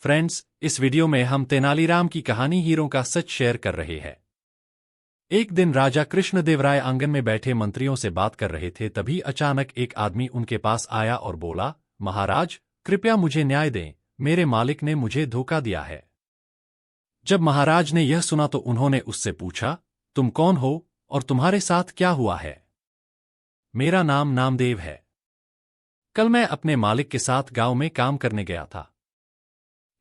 Friends, इस video में हम तेनालीराम की कहानी हीरों का सच शेयर कर रहे हैं। एक दिन राजा कृष्णदेवराय आंगन में बैठे मंत्रियों से बात कर रहे थे, तभी अचानक एक आदमी उनके पास आया और बोला, महाराज, कृपया मुझे न्याय दें, मेरे मालिक ने मुझे धोखा दिया है। जब महाराज ने यह सुना तो उन्होंने उससे पूछा, तुम कौन हो और तुम्हारे साथ क्या हुआ है? मेरा नाम नामदेव है। कल मैं अपने मालिक के साथ गांव में काम करने गया था।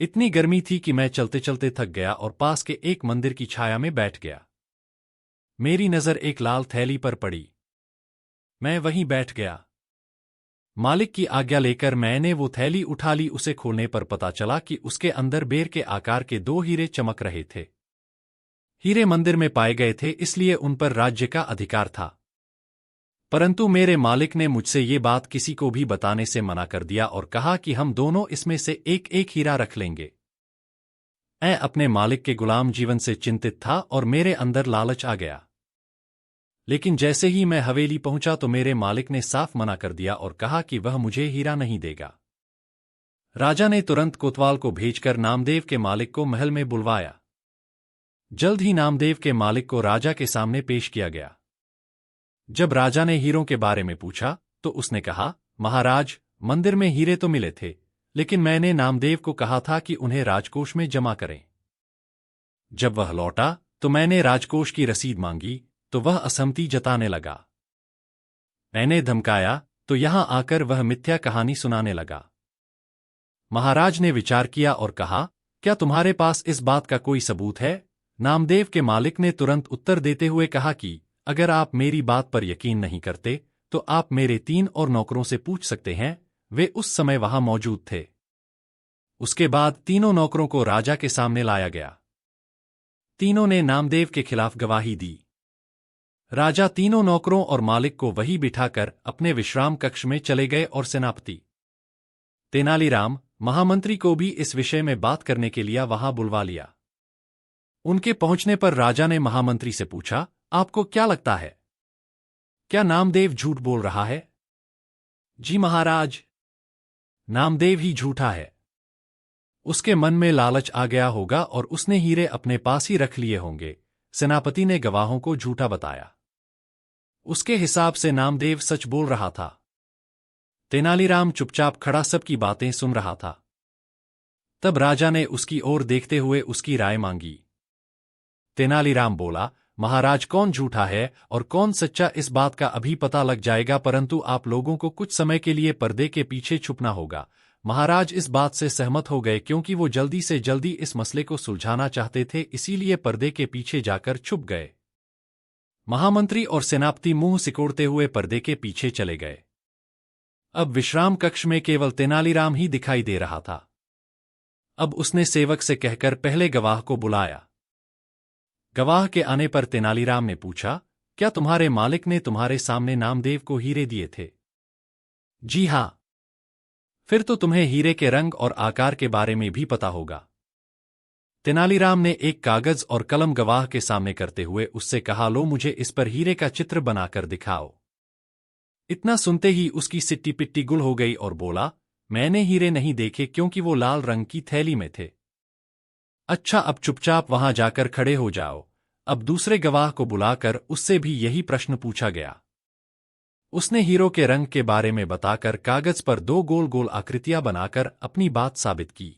इतनी गर्मी थी कि मैं चलते चलते थक गया और पास के एक मंदिर की छाया में बैठ गया। मेरी नजर एक लाल थैली पर पड़ी। मैं वहीं बैठ गया। मालिक की आज्ञा लेकर मैंने वो थैली उठा ली। उसे खोलने पर पता चला कि उसके अंदर बेर के आकार के 2 हीरे चमक रहे थे। हीरे मंदिर में पाए गए थे, इसलिए उन पर राज्य का अधिकार था। परंतु मेरे मालिक ने मुझसे ये बात किसी को भी बताने से मना कर दिया और कहा कि हम दोनों इसमें से एक एक हीरा रख लेंगे। मैं अपने मालिक के गुलाम जीवन से चिंतित था और मेरे अंदर लालच आ गया। लेकिन जैसे ही मैं हवेली पहुंचा तो मेरे मालिक ने साफ मना कर दिया और कहा कि वह मुझे हीरा नहीं देगा। राजा ने तुरंत कोतवाल को भेजकर नामदेव के मालिक को महल में बुलवाया। जल्द ही नामदेव के मालिक को राजा के सामने पेश किया गया। जब राजा ने हीरों के बारे में पूछा तो उसने कहा, महाराज, मंदिर में हीरे तो मिले थे, लेकिन मैंने नामदेव को कहा था कि उन्हें राजकोष में जमा करें। जब वह लौटा तो मैंने राजकोष की रसीद मांगी तो वह असहमति जताने लगा। मैंने धमकाया तो यहां आकर वह मिथ्या कहानी सुनाने लगा। महाराज ने विचार किया और कहा, क्या तुम्हारे पास इस बात का कोई सबूत है? नामदेव के मालिक ने तुरंत उत्तर देते हुए कहा कि अगर आप मेरी बात पर यकीन नहीं करते तो आप मेरे 3 और नौकरों से पूछ सकते हैं, वे उस समय वहां मौजूद थे। उसके बाद तीनों नौकरों को राजा के सामने लाया गया। तीनों ने नामदेव के खिलाफ गवाही दी। राजा तीनों नौकरों और मालिक को वहीं बिठाकर अपने विश्राम कक्ष में चले गए और सेनापति तेनालीराम, महामंत्री को भी इस विषय में बात करने के लिए वहां बुलवा लिया। उनके पहुंचने पर राजा ने महामंत्री से पूछा, आपको क्या लगता है, क्या नामदेव झूठ बोल रहा है? जी महाराज, नामदेव ही झूठा है। उसके मन में लालच आ गया होगा और उसने हीरे अपने पास ही रख लिए होंगे। सेनापति ने गवाहों को झूठा बताया। उसके हिसाब से नामदेव सच बोल रहा था। तेनालीराम चुपचाप खड़ा सबकी बातें सुन रहा था। तब राजा ने उसकी ओर देखते हुए उसकी राय मांगी। तेनालीराम बोला, महाराज, कौन झूठा है और कौन सच्चा इस बात का अभी पता लग जाएगा, परंतु आप लोगों को कुछ समय के लिए पर्दे के पीछे छुपना होगा। महाराज इस बात से सहमत हो गए क्योंकि वो जल्दी से जल्दी इस मसले को सुलझाना चाहते थे, इसीलिए पर्दे के पीछे जाकर छुप गए। महामंत्री और सेनापति मुंह सिकोड़ते हुए पर्दे के पीछे चले गए। अब विश्राम कक्ष में केवल तेनालीराम ही दिखाई दे रहा था। अब उसने सेवक से कहकर पहले गवाह को बुलाया। गवाह के आने पर तेनालीराम ने पूछा, क्या तुम्हारे मालिक ने तुम्हारे सामने नामदेव को हीरे दिए थे? जी हां। फिर तो तुम्हें हीरे के रंग और आकार के बारे में भी पता होगा। तेनालीराम ने एक कागज और कलम गवाह के सामने करते हुए उससे कहा, लो, मुझे इस पर हीरे का चित्र बनाकर दिखाओ। इतना सुनते ही उसकी सिट्टी पिट्टी गुल हो गई और बोला, मैंने हीरे नहीं देखे क्योंकि वो लाल रंग की थैली में थे। अच्छा, अब चुपचाप वहां जाकर खड़े हो जाओ। अब दूसरे गवाह को बुलाकर उससे भी यही प्रश्न पूछा गया। उसने हीरो के रंग के बारे में बताकर कागज पर 2 गोल गोल आकृतियां बनाकर अपनी बात साबित की।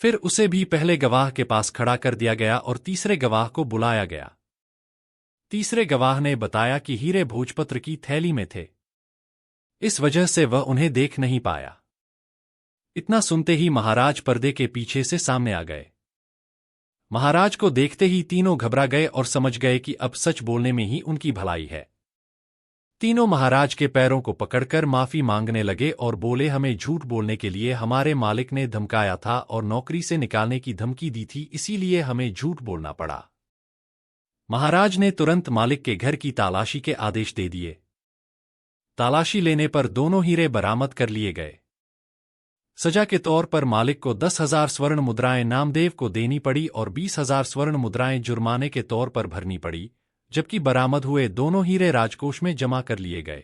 फिर उसे भी पहले गवाह के पास खड़ा कर दिया गया और तीसरे गवाह को बुलाया गया। तीसरे गवाह ने बताया कि हीरे भोजपत्र की थैली में थे, इस वजह से वह उन्हें देख नहीं पाया। इतना सुनते ही महाराज पर्दे के पीछे से सामने आ गए। महाराज को देखते ही तीनों घबरा गए और समझ गए कि अब सच बोलने में ही उनकी भलाई है। तीनों महाराज के पैरों को पकड़कर माफी मांगने लगे और बोले, हमें झूठ बोलने के लिए हमारे मालिक ने धमकाया था और नौकरी से निकालने की धमकी दी थी, इसीलिए हमें झूठ बोलना पड़ा। महाराज ने तुरंत मालिक के घर की तलाशी के आदेश दे दिए। तलाशी लेने पर दोनों हीरे बरामद कर लिए गए। सजा के तौर पर मालिक को 10,000 स्वर्ण मुद्राएं नामदेव को देनी पड़ी और 20,000 स्वर्ण मुद्राएं जुर्माने के तौर पर भरनी पड़ी, जबकि बरामद हुए दोनों हीरे राजकोष में जमा कर लिए गए।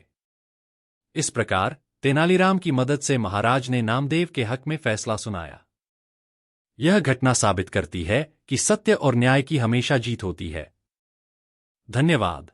इस प्रकार तेनालीराम की मदद से महाराज ने नामदेव के हक में फैसला सुनाया। यह घटना साबित करती है कि सत्य और न्याय की हमेशा जीत होती है। धन्यवाद।